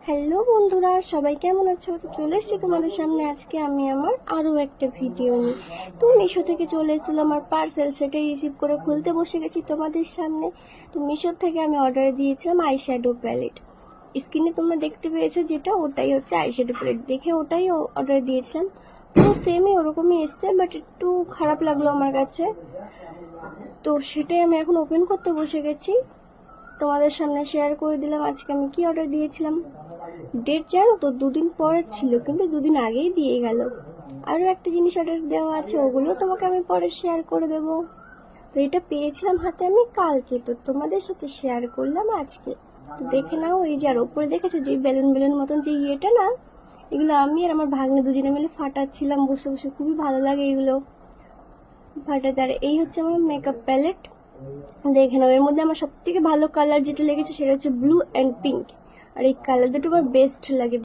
Hello বন্ধুরা, সবাই কেমন আছো? তো চলে এসেছি তোমাদের সামনে আজকে আমি আমার আরও একটা ভিডিও নিয়ে। তো মিশো থেকে চলে এসেছিলো আমার পার্সেল, সেটাই রিসিভ করে খুলতে বসে গেছি তোমাদের সামনে। তো মিশো থেকে আমি অর্ডার দিয়েছিলাম আইশ্যাডো প্যালেট। স্ক্রিনে তোমরা দেখতে পেয়েছো যেটা, ওটাই হচ্ছে আইশ্যাডো প্যালেট। দেখে ওটাই অর্ডার দিয়েছিলাম। তো সেমই ওরকমই এসছে, বাট একটু খারাপ লাগলো আমার কাছে। তো সেটাই আমি এখন ওপেন করতে বসে গেছি, তোমাদের সামনে শেয়ার করে দিলাম আজকে আমি কি অর্ডার দিয়েছিলাম। ডেট জানো তো 2 দিন পরে ছিল, কিন্তু 2 দিন আগেই দিয়ে গেল। আরও একটা জিনিস অর্ডার দেওয়া আছে, ওগুলো তোমাকে আমি পরে শেয়ার করে দেবো। তো এটা পেয়েছিলাম হাতে আমি কালকে, তো তোমাদের সাথে শেয়ার করলাম আজকে। তো দেখে নাও, এই যে আর ওপরে দেখেছো যে বেলুন বেলুন মতন যে ইয়েটা না, এগুলো আমি আর আমার ভাগ্নে দুজনে মিলে ফাটাচ্ছিলাম বসে বসে, খুবই ভালো লাগে এগুলো ফাটাতে। আর এই হচ্ছে আমার মেকআপ প্যালেট। দেখে নাও, এর মধ্যে আমার সব থেকে ভালো কালার যেটা লেগেছে সেটা হচ্ছে ব্লু অ্যান্ড পিঙ্ক। আর এই কালার দুটো আমার বেস্ট লাগে।